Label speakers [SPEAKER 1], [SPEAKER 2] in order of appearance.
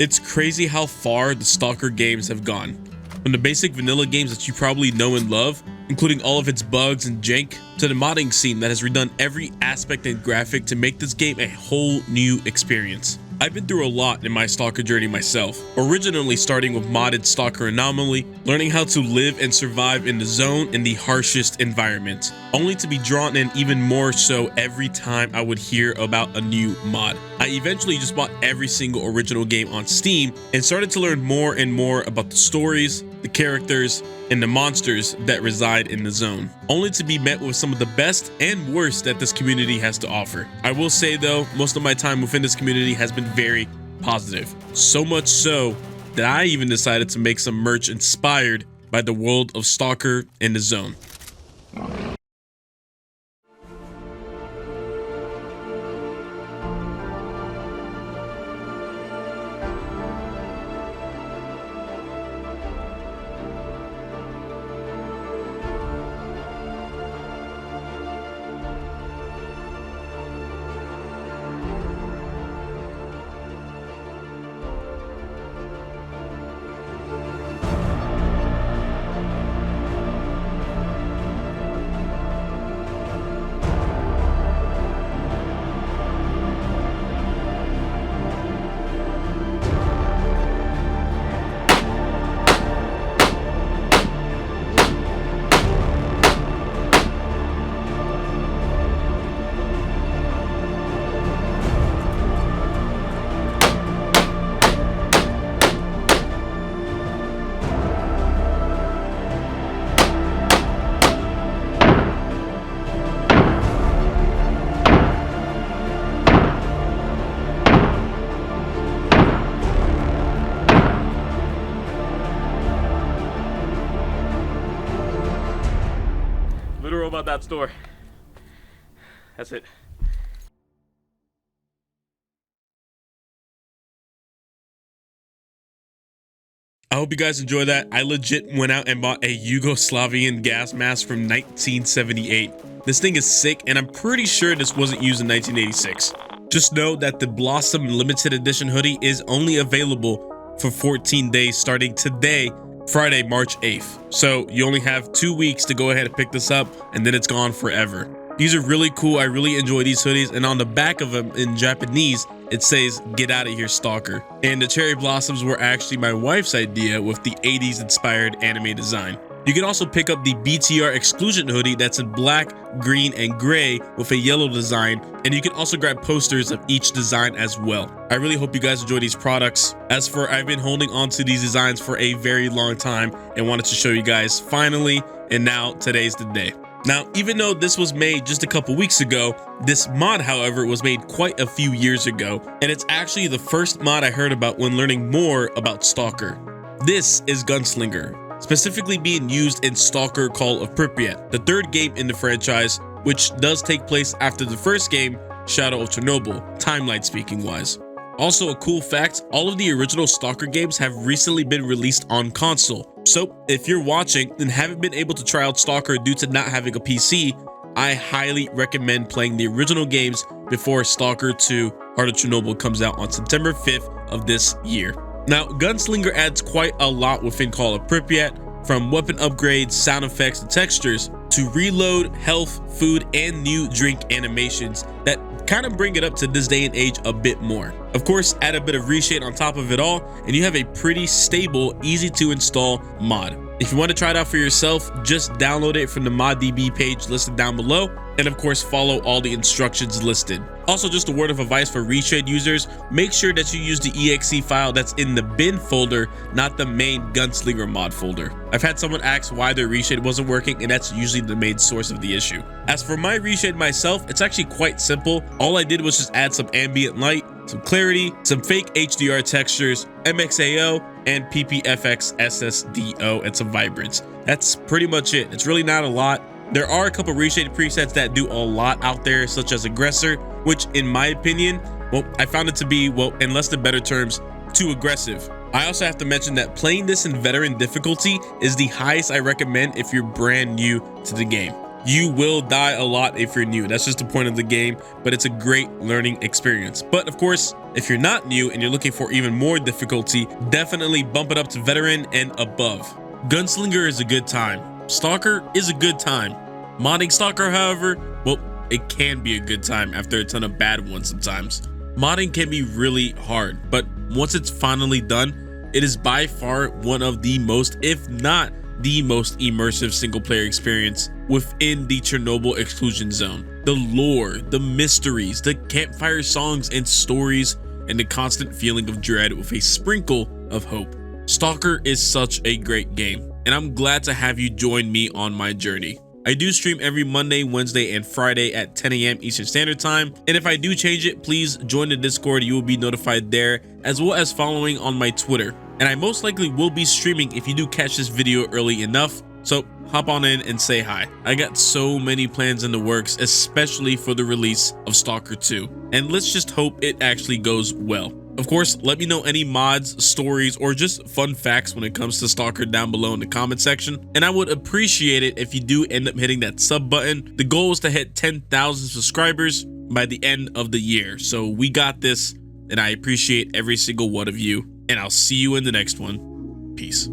[SPEAKER 1] It's crazy how far the Stalker games have gone. From the basic vanilla games that you probably know and love, including all of its bugs and jank, to the modding scene that has redone every aspect and graphic to make this game a whole new experience. I've been through a lot in my Stalker journey myself, originally starting with modded Stalker Anomaly, learning how to live and survive in the zone in the harshest environment, only to be drawn in even more so every time I would hear about a new mod. I eventually just bought every single original game on Steam and started to learn more and more about the stories, the characters, and the monsters that reside in the zone, only to be met with some of the best and worst that this community has to offer. I will say though, most of my time within this community has been very positive, so much so that I even decided to make some merch inspired by the world of Stalker and the zone. About that store. That's it. I hope you guys enjoy that. I legit went out and bought a Yugoslavian gas mask from 1978. This thing is sick, and I'm pretty sure this wasn't used in 1986. Just know that the Blossom limited edition hoodie is only available for 14 days starting today, Friday, March 8th. So you only have 2 weeks to go ahead and pick this up, and then it's gone forever. These are really cool. I really enjoy these hoodies, and on the back of them in Japanese, it says, "Get out of here, Stalker." And the cherry blossoms were actually my wife's idea with the 80s inspired anime design. You can also pick up the BTR exclusion hoodie that's in black, green, and gray with a yellow design, and you can also grab posters of each design as well. I really hope you guys enjoy these products. As for, I've been holding on to these designs for a very long time and wanted to show you guys finally, and now today's the day. Now, even though this was made just a couple weeks ago, this mod, however, was made quite a few years ago, and it's actually the first mod I heard about when learning more about Stalker. This is Gunslinger, specifically being used in Stalker Call of Pripyat, the third game in the franchise, which does take place after the first game, Shadow of Chernobyl, timeline speaking wise. Also, a cool fact, all of the original Stalker games have recently been released on console. So if you're watching and haven't been able to try out Stalker due to not having a PC, I highly recommend playing the original games before Stalker 2 Heart of Chernobyl comes out on September 5th of this year. Now, Gunslinger adds quite a lot within Call of Pripyat, from weapon upgrades, sound effects, and textures, to reload, health, food, and new drink animations that kind of bring it up to this day and age a bit more. Of course, add a bit of reshade on top of it all, and you have a pretty stable, easy to install mod. If you want to try it out for yourself, just download it from the ModDB page listed down below, and of course follow all the instructions listed. Also, just a word of advice for reshade users, make sure that you use the exe file that's in the bin folder, not the main Gunslinger mod folder. I've had someone ask why their reshade wasn't working, and that's usually the main source of the issue. As for my reshade myself, it's actually quite simple. All I did was just add some ambient light, some clarity, some fake HDR textures, MXAO, and PPFX SSDO, and some vibrance. That's pretty much it. It's really not a lot. There are a couple reshaded presets that do a lot out there, such as Aggressor, which in my opinion, well, I found it to be, well, in less than better terms, too aggressive. I also have to mention that playing this in veteran difficulty is the highest I recommend if you're brand new to the game. You will die a lot if you're new. That's just the point of the game, but it's a great learning experience. But of course, If you're not new and you're looking for even more difficulty, definitely bump it up to veteran and above. Gunslinger is a good time. Stalker is a good time. Modding Stalker, however, well, it can be a good time after a ton of bad ones sometimes. Modding can be really hard, but once it's finally done, it is by far one of the most, if not the most immersive single-player experience within the Chernobyl exclusion zone. The lore, the mysteries, the campfire songs and stories, and the constant feeling of dread with a sprinkle of hope. Stalker is such a great game, and I'm glad to have you join me on my journey. I do stream every Monday, Wednesday, and Friday at 10 AM Eastern Standard Time, and if I do change it, please join the Discord. You will be notified there, as well as following on my Twitter. And I most likely will be streaming if you do catch this video early enough, so hop on in and say hi. I got so many plans in the works, especially for the release of Stalker 2, and let's just hope it actually goes well. Of course, let me know any mods, stories, or just fun facts when it comes to Stalker down below in the comment section, and I would appreciate it if you do end up hitting that sub button. The goal is to hit 10,000 subscribers by the end of the year, so we got this, and I appreciate every single one of you, and I'll see you in the next one. Peace.